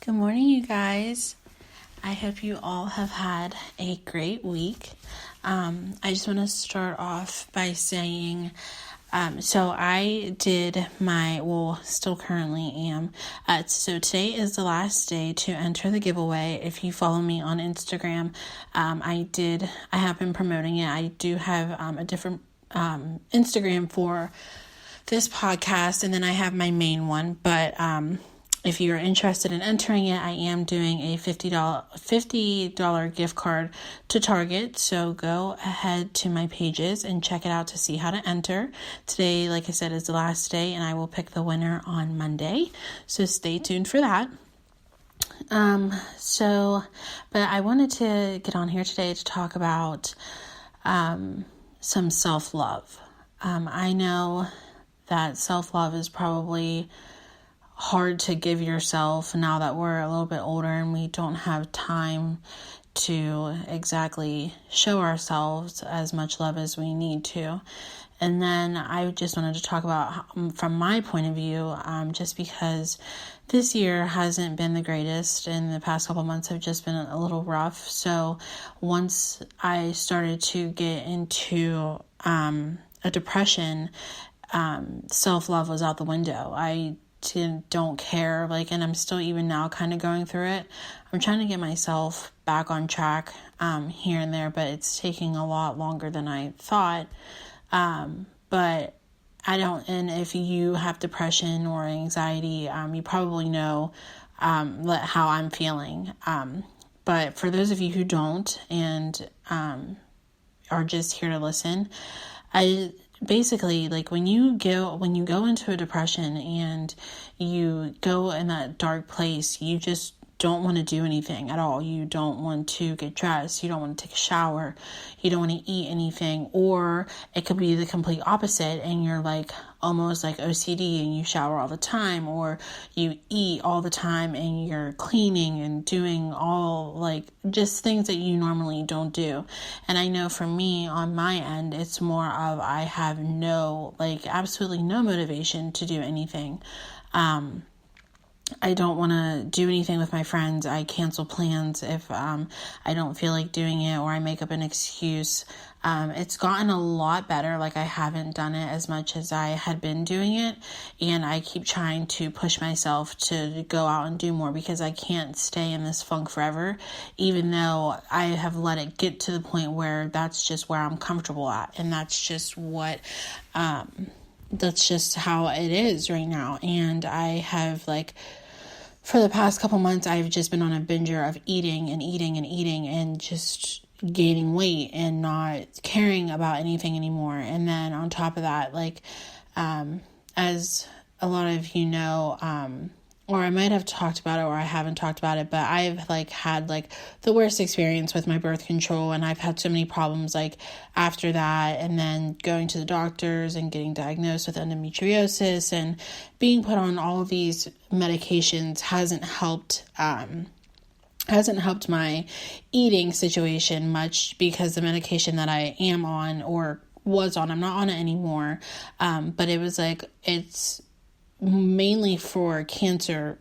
Good morning, you guys. I hope you all have had a great week. I just want to start off by saying, so I did still currently am. So today is the last day to enter the giveaway. If you follow me on Instagram, I have been promoting it. I do have a different Instagram for this podcast, and then I have my main one, but if you're interested in entering it, I am doing a $50 gift card to Target. So go ahead to my pages and check it out to see how to enter. Today, like I said, is the last day, and I will pick the winner on Monday. So stay tuned for that. But I wanted to get on here today to talk about some self-love. I know that self-love is probably hard to give yourself now that we're a little bit older and we don't have time to exactly show ourselves as much love as we need to. And then I just wanted to talk about, from my point of view, just because this year hasn't been the greatest and the past couple months have just been a little rough. So once I started to get into a depression, self-love was out the window. I don't care, and I'm still even now kind of going through it. I'm trying to get myself back on track here and there, but it's taking a lot longer than I thought. But I don't, and if you have depression or anxiety, you probably know how I'm feeling. But for those of you who don't and are just here to listen, basically, when you go into a depression and you go in that dark place, you just don't want to do anything at all. You don't want to get dressed. You don't want to take a shower. You don't want to eat anything. Or it could be the complete opposite and you're almost like OCD and you shower all the time, or you eat all the time and you're cleaning and doing all just things that you normally don't do. And I know for me on my end, it's more of I have absolutely no motivation to do anything. I don't want to do anything with my friends. I cancel plans if I don't feel like doing it, or I make up an excuse. It's gotten a lot better. I haven't done it as much as I had been doing it, and I keep trying to push myself to go out and do more because I can't stay in this funk forever, even though I have let it get to the point where that's just where I'm comfortable at, and that's just that's just how it is right now. And I have for the past couple months, I've just been on a binger of eating and just gaining weight and not caring about anything anymore. And then on top of that, as a lot of you know, or I might have talked about it or I haven't talked about it, but I've had the worst experience with my birth control, and I've had so many problems after that, and then going to the doctors and getting diagnosed with endometriosis and being put on all of these medications hasn't helped my eating situation much, because the medication that I am on or was on, I'm not on it anymore, but it was it's mainly for cancer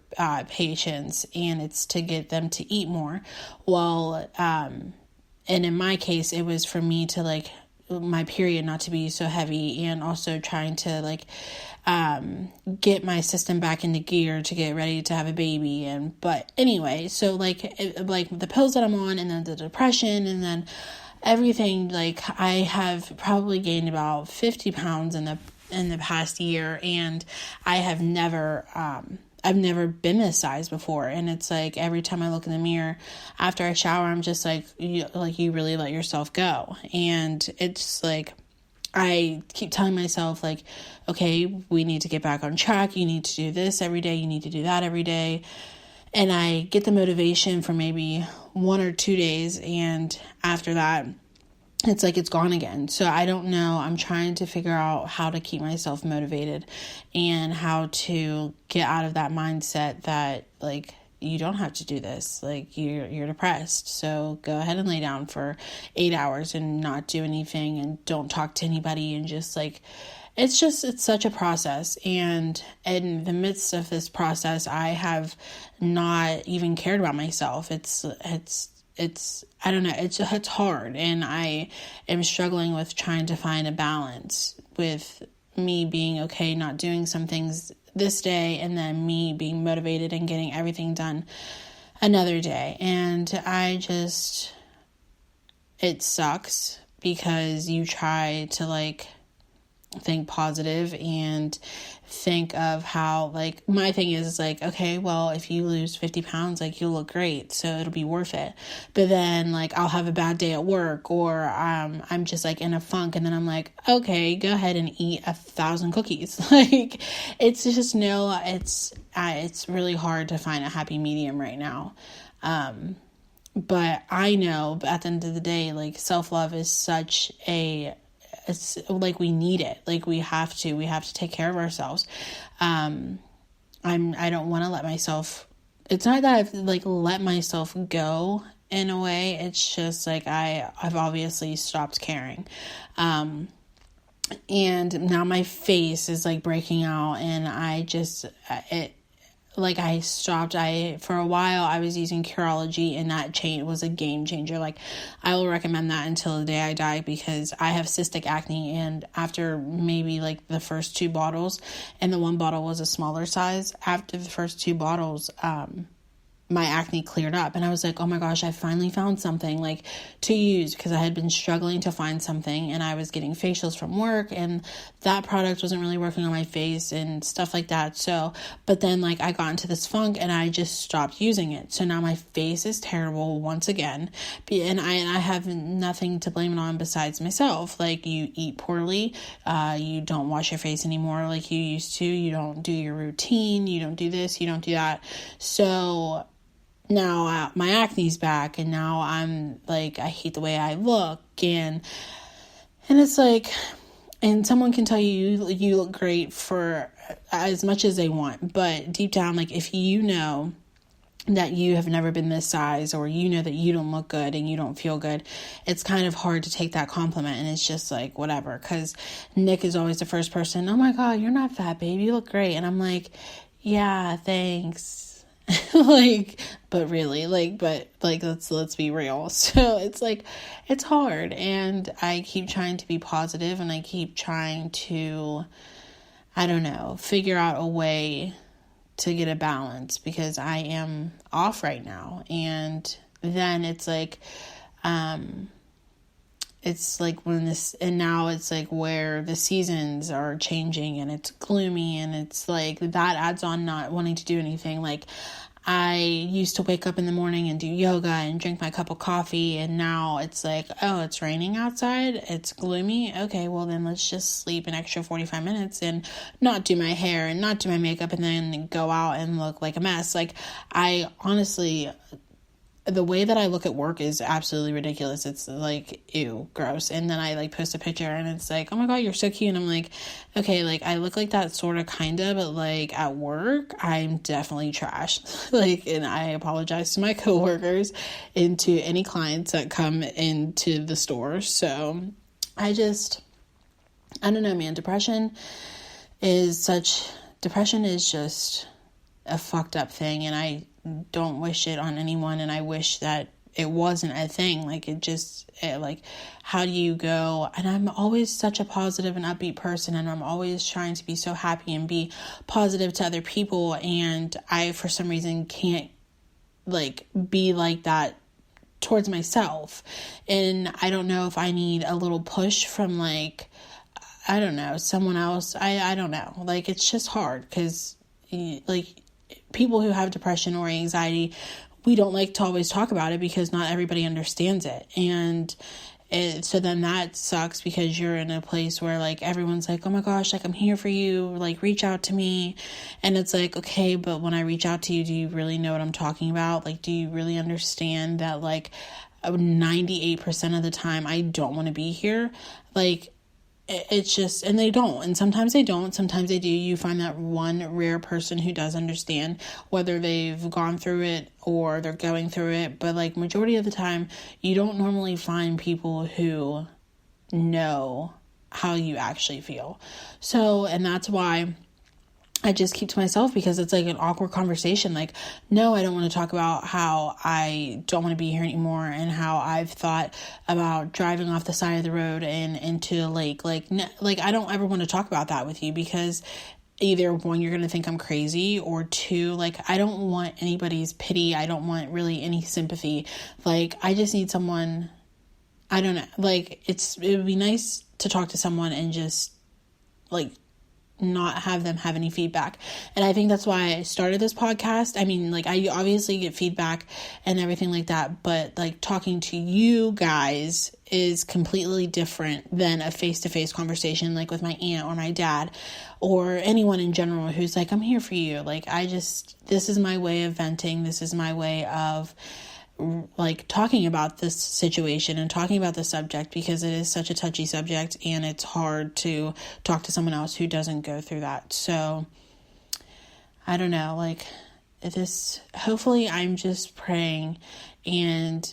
patients, and it's to get them to eat more. Well, and in my case, it was for me to my period not to be so heavy, and also trying to get my system back into gear to get ready to have a baby. But anyway, so the pills that I'm on, and then the depression, and then everything, I have probably gained about 50 pounds in the past year, and I have never I've never been this size before. And it's every time I look in the mirror after I shower, I'm just you really let yourself go. And it's I keep telling myself okay, we need to get back on track. You need to do this every day. You need to do that every day. And I get the motivation for maybe 1 or 2 days, and after that, it's it's gone again. So I don't know. I'm trying to figure out how to keep myself motivated and how to get out of that mindset that you don't have to do this. You're depressed, so go ahead and lay down for 8 hours and not do anything and don't talk to anybody and just it's such a process. And in the midst of this process, I have not even cared about myself. I don't know, it's hard. And I am struggling with trying to find a balance with me being okay not doing some things this day, and then me being motivated and getting everything done another day. And it sucks because you try to like think positive and think of how, like, my thing is like, okay, well, if you lose 50 pounds, like, you'll look great, so it'll be worth it. But then, like, I'll have a bad day at work, or I'm just like in a funk, and then I'm like, okay, go ahead and eat 1,000 cookies. Like, it's just it's really hard to find a happy medium right now. But I know at the end of the day, like, self-love is it's like we need it. Like, we have to take care of ourselves. I don't want to let myself, it's not that I've like let myself go in a way. It's just like, I've obviously stopped caring. And now my face is like breaking out, and I stopped. For a while I was using Curology, and that was a game changer. Like, I will recommend that until the day I die, because I have cystic acne, and after maybe like the first 2 bottles, and the one bottle was a smaller size, after the first 2 bottles, my acne cleared up, and I was like, oh my gosh, I finally found something like to use, because I had been struggling to find something, and I was getting facials from work, and that product wasn't really working on my face and stuff like that. So, but then like I got into this funk, and I just stopped using it. So now my face is terrible once again, and I have nothing to blame it on besides myself. Like, you eat poorly, you don't wash your face anymore like you used to, you don't do your routine, you don't do this, you don't do that. So now my acne's back, and now I'm like, I hate the way I look, and it's like, and someone can tell you you look great for as much as they want, but deep down, like, if you know that you have never been this size, or you know that you don't look good and you don't feel good, it's kind of hard to take that compliment. And it's just like, whatever, because Nick is always the first person, oh my God, you're not fat, babe, you look great. And I'm like, yeah, thanks. Like, but really, like, let's be real. So it's like, it's hard, and I keep trying to be positive, and I keep trying to, I don't know, figure out a way to get a balance, because I am off right now. And then it's like now it's like where the seasons are changing, and it's gloomy, and it's like that adds on not wanting to do anything. Like, I used to wake up in the morning and do yoga and drink my cup of coffee, and now it's like, oh, it's raining outside, it's gloomy, okay, well then let's just sleep an extra 45 minutes and not do my hair and not do my makeup, and then go out and look like a mess. Like, I honestly, the way that I look at work is absolutely ridiculous. It's like, ew, gross. And then I like post a picture, and it's like, oh my God, you're so cute. And I'm like, okay, like, I look like that sort of, kind of, but like at work, I'm definitely trash. Like, and I apologize to my coworkers and to any clients that come into the store. So I don't know, man. Depression is just a fucked up thing, and I don't wish it on anyone, and I wish that it wasn't a thing. Like, like, how do you go? And I'm always such a positive and upbeat person, and I'm always trying to be so happy and be positive to other people, and I, for some reason, can't like be like that towards myself. And I don't know if I need a little push from, like, I don't know, someone else. I don't know. Like, it's just hard, because like, people who have depression or anxiety, we don't like to always talk about it, because not everybody understands it. And so then that sucks, because you're in a place where like everyone's like, oh my gosh, like, I'm here for you, like, reach out to me. And it's like, okay, but when I reach out to you, do you really know what I'm talking about? Like, do you really understand that like 98% of the time I don't want to be here? Like, it's just, and they don't, and sometimes they don't, sometimes they do. You find that one rare person who does understand, whether they've gone through it or they're going through it. But like, majority of the time, you don't normally find people who know how you actually feel. So, and that's why I just keep to myself, because it's like an awkward conversation. Like, no, I don't want to talk about how I don't want to be here anymore and how I've thought about driving off the side of the road and into a lake. Like I don't ever want to talk about that with you, because either one, you're going to think I'm crazy, or two, like, I don't want anybody's pity. I don't want really any sympathy. Like, I just need someone, I don't know, like, it would be nice to talk to someone and just, like, not have them have any feedback. And I think that's why I started this podcast. I mean, like, I obviously get feedback and everything like that, but like talking to you guys is completely different than a face-to-face conversation, like with my aunt or my dad or anyone in general who's like, I'm here for you. Like, this is my way of venting. This is my way of like talking about this situation and talking about the subject, because it is such a touchy subject and it's hard to talk to someone else who doesn't go through that. So I don't know, like, hopefully I'm just praying, and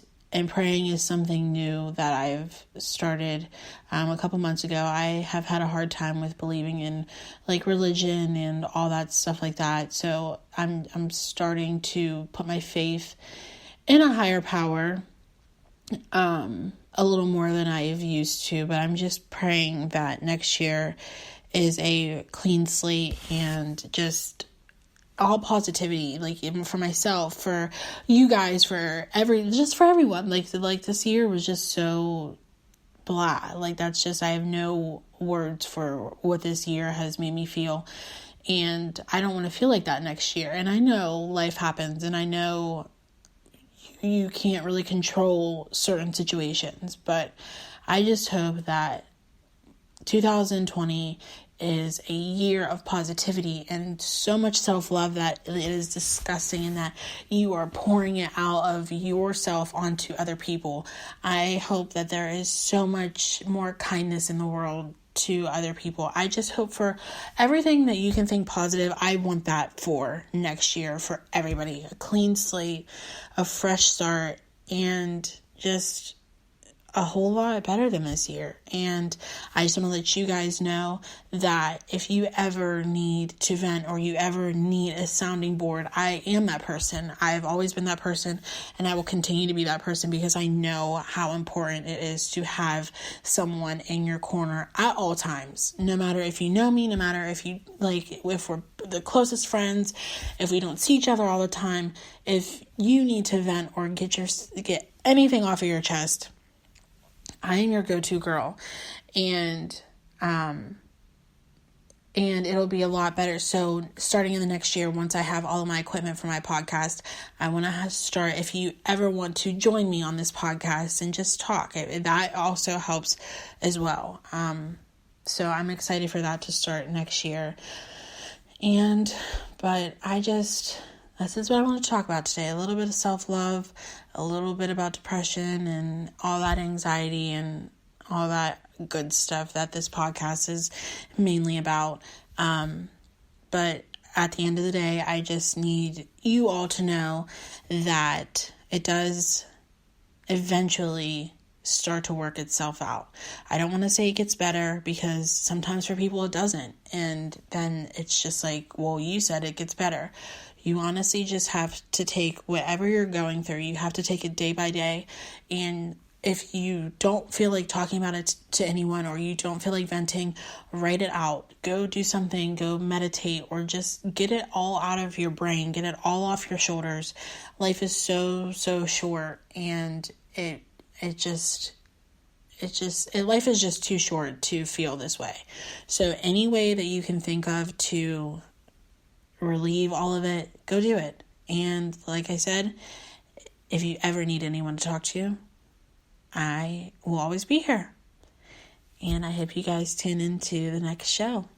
praying is something new that I've started a couple months ago. I have had a hard time with believing in like religion and all that stuff like that. So I'm starting to put my faith in a higher power, a little more than I've used to, but I'm just praying that next year is a clean slate and just all positivity, like even for myself, for you guys, for everyone. Like this year was just so blah. Like, that's just, I have no words for what this year has made me feel. And I don't want to feel like that next year. And I know life happens, and I know you can't really control certain situations, but I just hope that 2020 is a year of positivity and so much self-love that it is disgusting, and that you are pouring it out of yourself onto other people. I hope that there is so much more kindness in the world to other people. I just hope for everything that you can think positive. I want that for next year for everybody. A clean slate, a fresh start, and just a whole lot better than this year. And I just want to let you guys know that if you ever need to vent or you ever need a sounding board, I am that person. I've always been that person, and I will continue to be that person, because I know how important it is to have someone in your corner at all times. No matter if you know me, no matter if you if we're the closest friends, if we don't see each other all the time, if you need to vent or get anything off of your chest, I am your go-to girl, and it'll be a lot better. So starting in the next year, once I have all of my equipment for my podcast, I want to start, if you ever want to join me on this podcast and just talk, that also helps as well. So I'm excited for that to start next year. But this is what I want to talk about today. A little bit of self-love, a little bit about depression and all that anxiety and all that good stuff that this podcast is mainly about. But at the end of the day, I just need you all to know that it does eventually start to work itself out. I don't want to say it gets better, because sometimes for people it doesn't. And then it's just like, well, you said it gets better. You honestly just have to take whatever you're going through, you have to take it day by day. And if you don't feel like talking about it to anyone, or you don't feel like venting, write it out. Go do something, go meditate, or just get it all out of your brain, get it all off your shoulders. Life is so short, and life is just too short to feel this way. So any way that you can think of to relieve all of it, go do it. And like I said, if you ever need anyone to talk to, I will always be here. And I hope you guys tune into the next show.